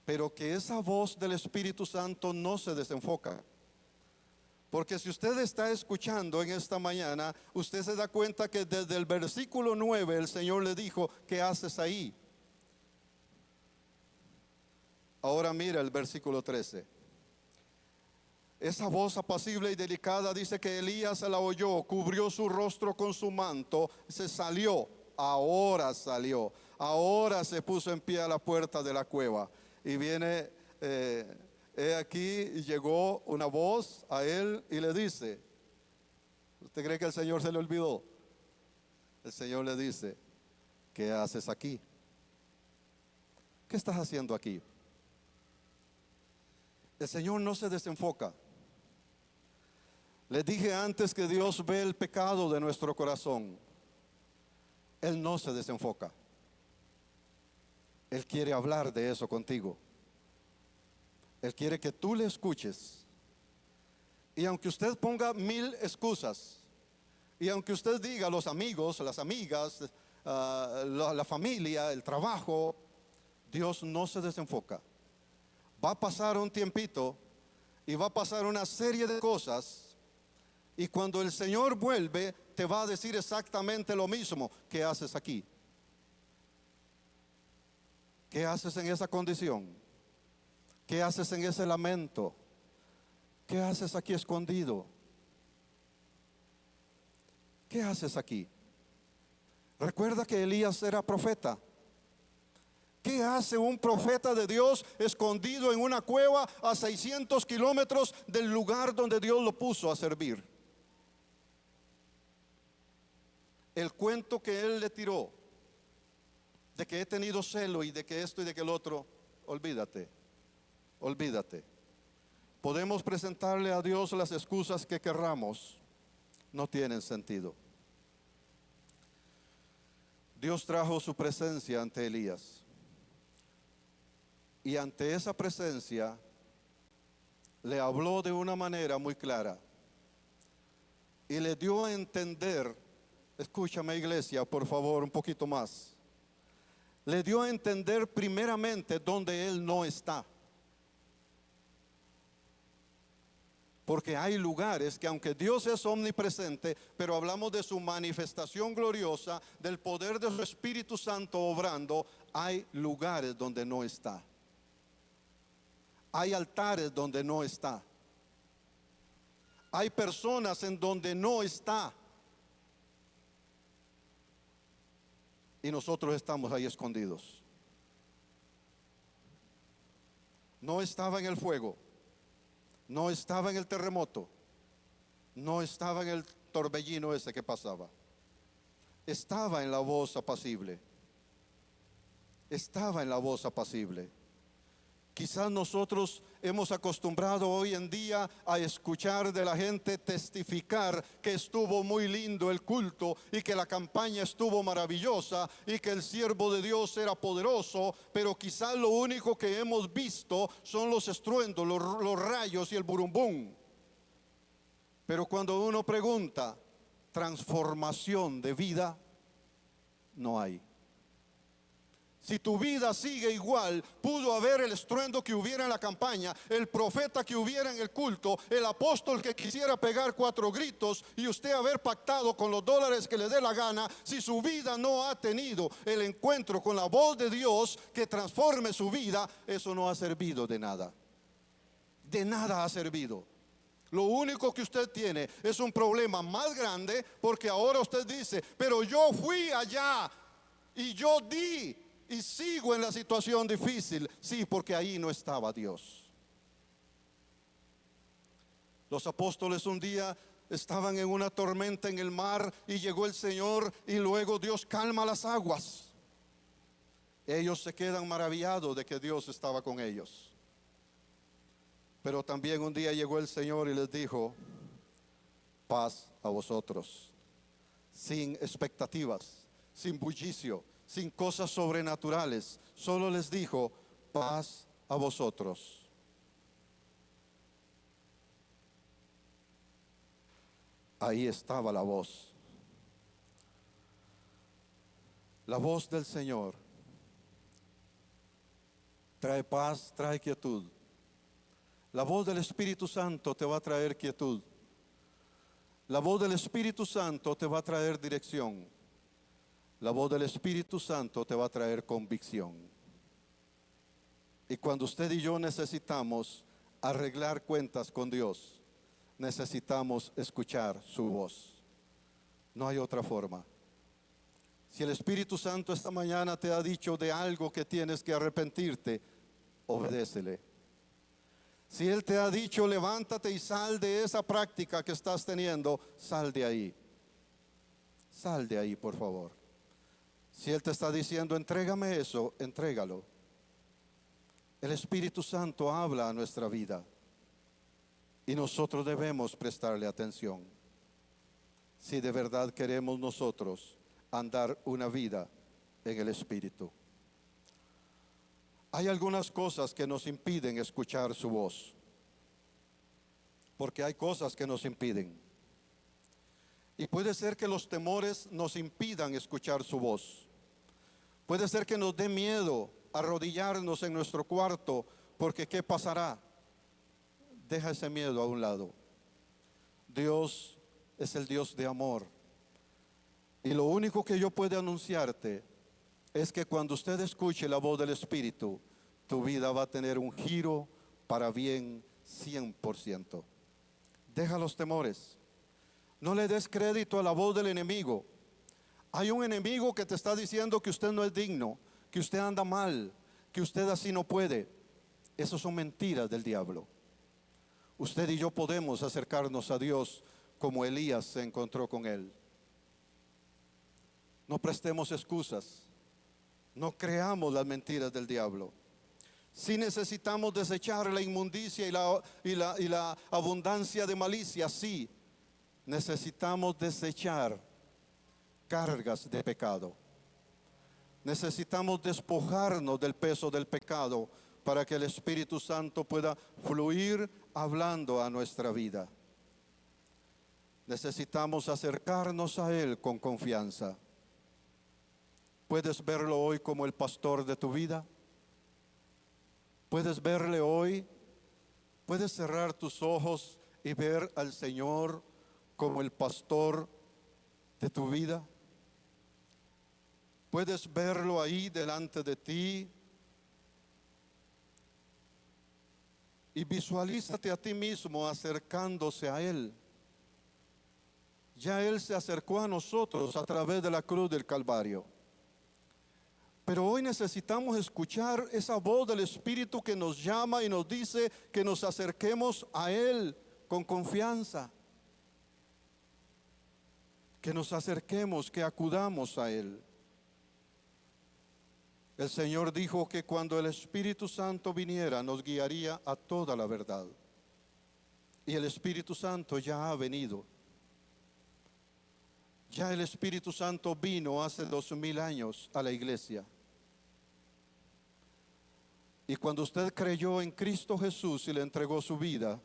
Speaker 1: pero que esa voz del Espíritu Santo no se desenfoca. Porque si usted está escuchando en esta mañana, usted se da cuenta que desde el versículo 9 el Señor le dijo: ¿qué haces ahí? Ahora mira el versículo 13. Esa voz apacible y delicada dice que Elías la oyó, cubrió su rostro con su manto, se salió, ahora salió, ahora se puso en pie a la puerta de la cueva. Y viene, he aquí, y llegó una voz a él y le dice: ¿usted cree que el Señor se le olvidó? El Señor le dice: ¿qué haces aquí? ¿Qué estás haciendo aquí? El Señor no se desenfoca. Les dije antes que Dios ve el pecado de nuestro corazón. Él no se desenfoca. Él quiere hablar de eso contigo. Él quiere que tú le escuches. Y aunque usted ponga 1000 excusas, y aunque usted diga los amigos, las amigas, la familia, el trabajo, Dios no se desenfoca. Va a pasar un tiempito y va a pasar una serie de cosas, y cuando el Señor vuelve te va a decir exactamente lo mismo. ¿Qué haces aquí? ¿Qué haces en esa condición? ¿Qué haces en ese lamento? ¿Qué haces aquí escondido? ¿Qué haces aquí? Recuerda que Elías era profeta. ¿Qué hace un profeta de Dios escondido en una cueva a 600 kilómetros del lugar donde Dios lo puso a servir? El cuento que él le tiró de que he tenido celo y de que esto y de que el otro, olvídate, olvídate. Podemos presentarle a Dios las excusas que querramos, no tienen sentido. Dios trajo su presencia ante Elías. Y ante esa presencia le habló de una manera muy clara y le dio a entender, escúchame iglesia, por favor, un poquito más. Le dio a entender primeramente dónde él no está. Porque hay lugares que, aunque Dios es omnipresente, pero hablamos de su manifestación gloriosa, del poder de su Espíritu Santo obrando, hay lugares donde no está. Hay altares donde no está. Hay personas en donde no está. Y nosotros estamos ahí escondidos. No estaba en el fuego. No estaba en el terremoto. No estaba en el torbellino ese que pasaba. Estaba en la voz apacible. Estaba en la voz apacible. Quizás nosotros hemos acostumbrado hoy en día a escuchar de la gente testificar que estuvo muy lindo el culto y que la campaña estuvo maravillosa y que el siervo de Dios era poderoso, pero quizás lo único que hemos visto son los estruendos, los rayos y el burumbum. Pero cuando uno pregunta transformación de vida, no hay. Si tu vida sigue igual, pudo haber el estruendo que hubiera en la campaña, el profeta que hubiera en el culto, el apóstol que quisiera pegar 4 gritos y usted haber pactado con los dólares que le dé la gana. Si su vida no ha tenido el encuentro con la voz de Dios que transforme su vida, eso no ha servido de nada. De nada ha servido. Lo único que usted tiene es un problema más grande, porque ahora usted dice, pero yo fui allá y yo di y sigo en la situación difícil. Sí, porque ahí no estaba Dios. Los apóstoles un día estaban en una tormenta en el mar y llegó el Señor y luego Dios calma las aguas. Ellos se quedan maravillados de que Dios estaba con ellos. Pero también un día llegó el Señor y les dijo, paz a vosotros, sin expectativas, sin bullicio, sin cosas sobrenaturales. Solo les dijo, paz a vosotros. Ahí estaba la voz del Señor. Trae paz, trae quietud. La voz del Espíritu Santo te va a traer quietud. La voz del Espíritu Santo te va a traer dirección. La voz del Espíritu Santo te va a traer convicción. Y cuando usted y yo necesitamos arreglar cuentas con Dios, necesitamos escuchar su voz. No hay otra forma. Si el Espíritu Santo esta mañana te ha dicho de algo que tienes que arrepentirte, obedécele. Si Él te ha dicho levántate y sal de esa práctica que estás teniendo, sal de ahí. Sal de ahí, por favor. Si Él te está diciendo entrégame eso, entrégalo. El Espíritu Santo habla a nuestra vida y nosotros debemos prestarle atención. Si de verdad queremos nosotros andar una vida en el Espíritu. Hay algunas cosas que nos impiden escuchar su voz. Porque hay cosas que nos impiden. Y puede ser que los temores nos impidan escuchar su voz. Puede ser que nos dé miedo arrodillarnos en nuestro cuarto, porque ¿qué pasará? Deja ese miedo a un lado. Dios es el Dios de amor. Y lo único que yo puedo anunciarte es que cuando usted escuche la voz del Espíritu, tu vida va a tener un giro para bien 100%. Deja los temores. No le des crédito a la voz del enemigo. Hay un enemigo que te está diciendo que usted no es digno, que usted anda mal, que usted así no puede. Esas son mentiras del diablo. Usted y yo podemos acercarnos a Dios como Elías se encontró con Él. No prestemos excusas. No creamos las mentiras del diablo. Si necesitamos desechar la inmundicia y la abundancia de malicia, sí, necesitamos desechar cargas de pecado. Necesitamos despojarnos del peso del pecado para que el Espíritu Santo pueda fluir hablando a nuestra vida. Necesitamos acercarnos a Él con confianza. ¿Puedes verlo hoy como el pastor de tu vida? ¿Puedes verle hoy? ¿Puedes cerrar tus ojos y ver al Señor como el pastor de tu vida? ¿Puedes verlo ahí delante de ti? Y visualízate a ti mismo acercándose a Él. Ya Él se acercó a nosotros a través de la cruz del Calvario. Pero hoy necesitamos escuchar esa voz del Espíritu que nos llama y nos dice que nos acerquemos a Él con confianza. Que nos acerquemos, que acudamos a Él. El Señor dijo que cuando el Espíritu Santo viniera nos guiaría a toda la verdad. Y el Espíritu Santo ya ha venido. Ya el Espíritu Santo vino hace 2000 años a la iglesia. Y cuando usted creyó en Cristo Jesús y le entregó su vida,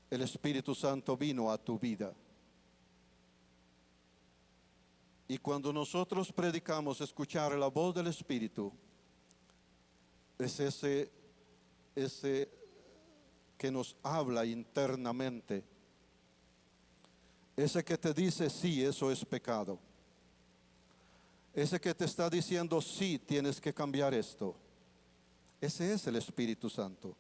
Speaker 1: el Espíritu Santo vino a tu vida. Y cuando nosotros predicamos escuchar la voz del Espíritu, es ese que nos habla internamente. Ese que te dice, sí, eso es pecado. Ese que te está diciendo, sí, tienes que cambiar esto. Ese es el Espíritu Santo.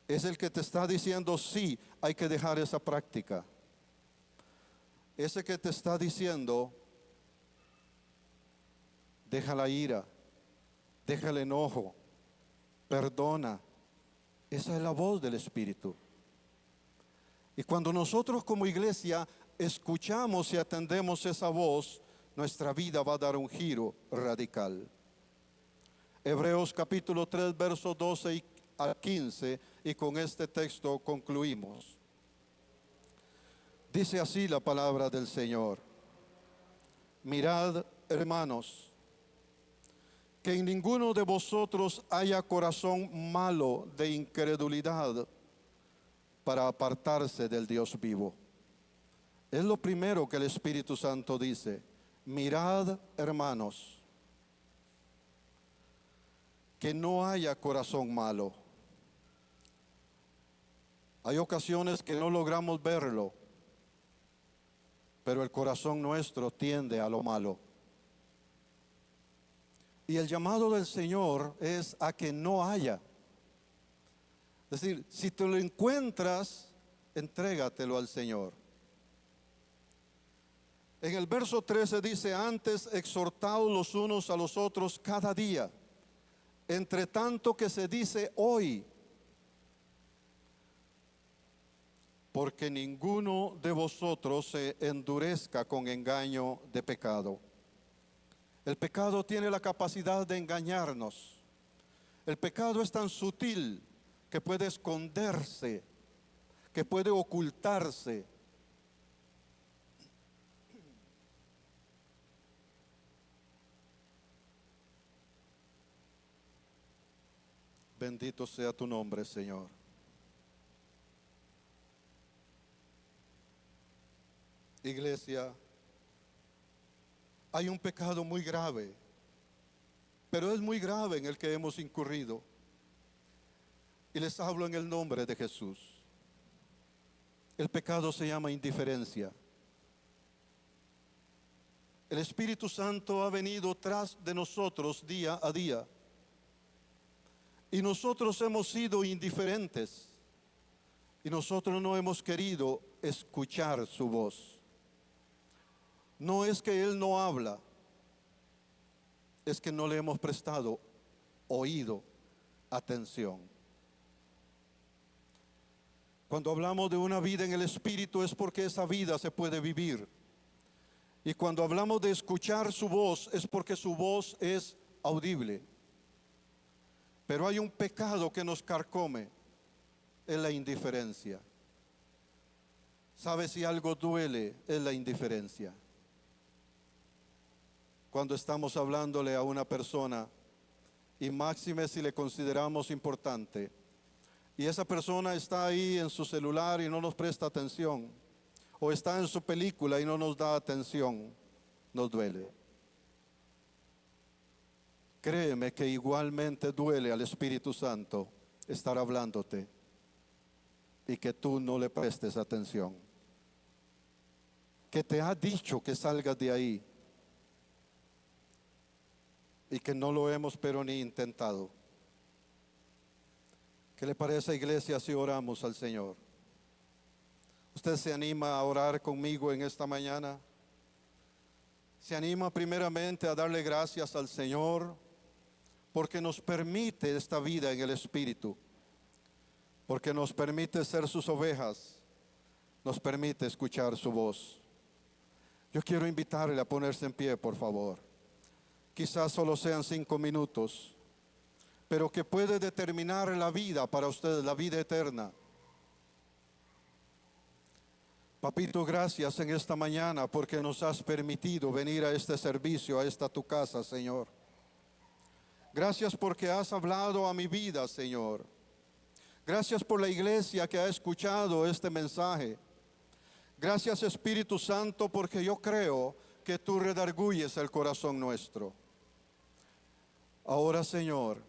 Speaker 1: Es el que te está diciendo, sí, hay que dejar esa práctica. Ese que te está diciendo, deja la ira, deja el enojo, perdona. Esa es la voz del Espíritu. Y cuando nosotros como iglesia escuchamos y atendemos esa voz, nuestra vida va a dar un giro radical. Hebreos capítulo 3, versos 12 al 15, y con este texto concluimos. Dice así la palabra del Señor: mirad, hermanos, que en ninguno de vosotros haya corazón malo de incredulidad para apartarse del Dios vivo. Es lo primero que el Espíritu Santo dice. Mirad, hermanos, que no haya corazón malo. Hay ocasiones que no logramos verlo, pero el corazón nuestro tiende a lo malo. Y el llamado del Señor es a que no haya. Es decir, si te lo encuentras, entrégatelo al Señor. En el verso 13 dice, antes exhortaos los unos a los otros cada día, entre tanto que se dice hoy, porque ninguno de vosotros se endurezca con engaño de pecado. El pecado tiene la capacidad de engañarnos. El pecado es tan sutil que puede esconderse, que puede ocultarse. Bendito sea tu nombre, Señor. Iglesia, hay un pecado muy grave, pero es muy grave en el que hemos incurrido. Y les hablo en el nombre de Jesús. El pecado se llama indiferencia. El Espíritu Santo ha venido tras de nosotros día a día. Y nosotros hemos sido indiferentes. Y nosotros no hemos querido escuchar su voz. No es que Él no habla, es que no le hemos prestado oído, atención. Cuando hablamos de una vida en el Espíritu es porque esa vida se puede vivir. Y cuando hablamos de escuchar su voz es porque su voz es audible. Pero hay un pecado que nos carcome, es la indiferencia. ¿Sabe si algo duele? Es la indiferencia. Cuando estamos hablándole a una persona, y máxime si le consideramos importante, y esa persona está ahí en su celular y no nos presta atención, o está en su película y no nos da atención, nos duele. Créeme que igualmente duele al Espíritu Santo estar hablándote y que tú no le prestes atención. Que te ha dicho que salgas de ahí y que no lo hemos pero ni intentado. ¿Qué le parece, iglesia, si oramos al Señor? ¿Usted se anima a orar conmigo en esta mañana? ¿Se anima primeramente a darle gracias al Señor porque nos permite esta vida en el Espíritu? Porque nos permite ser sus ovejas, nos permite escuchar su voz. Yo quiero invitarle a ponerse en pie, por favor. quizás solo sean 5 minutos, pero que puede determinar la vida para ustedes, la vida eterna. Papito, gracias en esta mañana porque nos has permitido venir a este servicio, a esta tu casa, Señor. Gracias porque has hablado a mi vida, Señor. Gracias por la iglesia que ha escuchado este mensaje. Gracias, Espíritu Santo, porque yo creo que tú redarguyes el corazón nuestro. Ahora, Señor,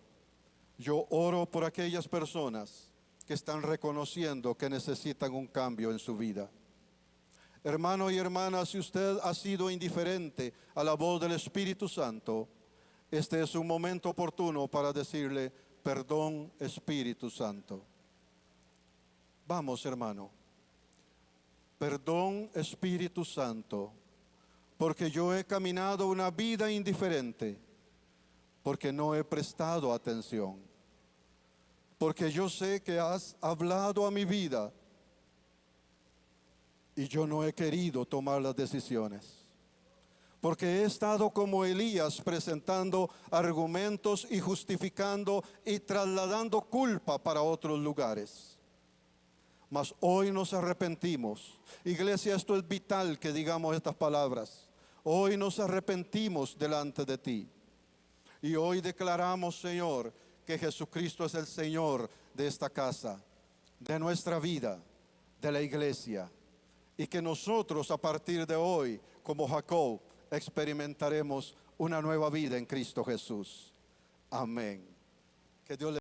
Speaker 1: yo oro por aquellas personas que están reconociendo que necesitan un cambio en su vida. Hermano y hermana, si usted ha sido indiferente a la voz del Espíritu Santo, este es un momento oportuno para decirle, perdón, Espíritu Santo. Vamos, hermano. Perdón, Espíritu Santo, porque yo he caminado una vida indiferente, porque no he prestado atención, porque yo sé que has hablado a mi vida y yo no he querido tomar las decisiones, porque he estado como Elías presentando argumentos y justificando y trasladando culpa para otros lugares. Mas hoy nos arrepentimos. Iglesia, esto es vital que digamos estas palabras. Hoy nos arrepentimos delante de ti. Y hoy declaramos, Señor, que Jesucristo es el Señor de esta casa, de nuestra vida, de la iglesia. Y que nosotros a partir de hoy, como Jacob, experimentaremos una nueva vida en Cristo Jesús. Amén. Que Dios le